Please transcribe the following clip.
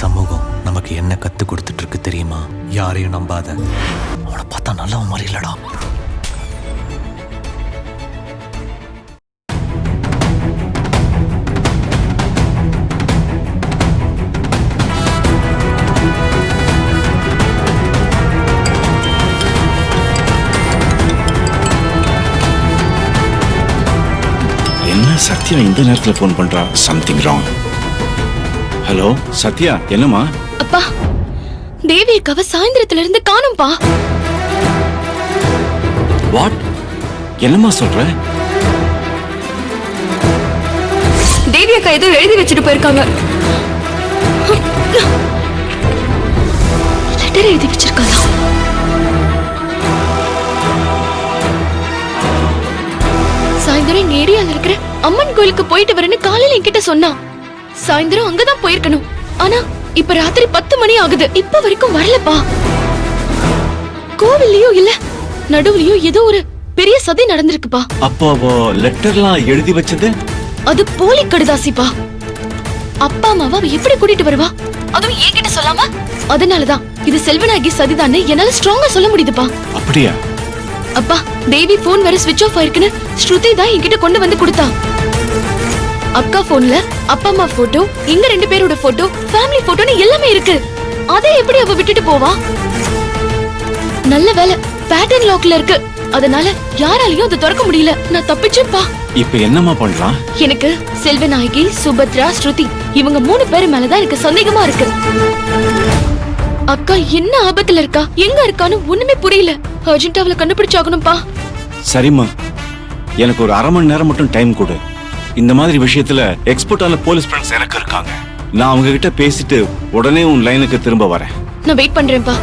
சமூகம் நமக்கு என்ன கத்து கொடுத்துட்டு இருக்கு தெரியுமா? யாரையும் நம்பாத. அவனை பார்த்தா நல்லவன் மாதிரி இல்லடா. என்ன சத்யா இந்த நேரத்துல போன் பண்றா? Something wrong. ஹலோ சத்யா, என்னம்மா? அப்பா, தேவி அக்காவை சாயந்திரத்துல இருந்து காணும்பா. வாட்? என்னம்மா சொல்ற? தேவி அக்கா ஏதோ எழுதி வச்சுட்டு போயிருக்காங்க. லெட்டர் எழுதி வச்சிருக்காங்க. சாயந்தரம் எங்க ஏரியால இருக்கிற அம்மன் கோயிலுக்கு போயிட்டு வரேன்னு காலையில என்கிட்ட சொன்னா. சாயந்தரம் அங்கதான் போயிருக்கணும். ஆனா இப்ப ராத்திரி 10 மணி ஆகுது. இப்ப வரைக்கும் வரலப்பா. கோவில்லையும் இல்ல, நடுவுலயும் ஏதோ ஒரு பெரிய சதி நடந்திருக்குப்பா. அப்போ லெட்டர்லாம் எழுதி வச்சது அது போலி கடுதாசிப்பா. அப்பா அம்மாவா எப்படி கூட்டிட்டு வருவா? அதுவும் என்கிட்ட சொல்லாம. அதனாலதான் இது செல்வநாயகி சதிதான்னு என்னால ஸ்ட்ராங்கா சொல்ல முடியுதுப்பா. அப்படியா? அப்பா, தேவி போன் வேற ஸ்விட்ச் ஆஃப் ஆயிருக்குன்னு ஸ்ருதி தான் என்கிட்ட கொண்டு வந்து கொடுத்தா. அக்கா போன்ல அப்பா அம்மா போட்டோ, எங்க 2 பேரோட போட்டோ, ஃபேமிலி போட்டோன்னு எல்லாமே இருக்கு. அதை எப்படி அவ விட்டுட்டு போவா? நல்ல வேலை பேட்டர்ன் லாக்ல இருக்கு. அதனால யாராலையும் அதை திறக்க முடியல. நான் தப்பிச்சேன்ப்பா. இப்ப என்னம்மா பண்ணலாம்? எனக்கு செல்வநாயகி, சுபத்ரா, ஸ்ருதி இவங்க 3 பேர் மேலதான் எனக்கு சந்தேகமா இருக்கு. அக்கா என்ன ஆபத்துல இருக்கா, எங்க இருக்கான்னு ஒண்ணுமே புரியல. அர்ஜென்ட்டா அவளை கண்டுபிடிச்சாகணும்பா. சரிம்மா, எனக்கு ஒரு 1/2 மணி நேரம் மட்டும் டைம் கொடு. இந்த மாதிரி விஷயத்துல எக்ஸ்பர்ட்டான போலீஸ் ஃப்ரெண்ட்ஸ் எனக்கு இருக்காங்க. நான் அவங்க கிட்ட பேசிட்டு உடனே உன் லைனுக்கு திரும்ப வரேன். நான் வெயிட் பண்றேன்ப்பா.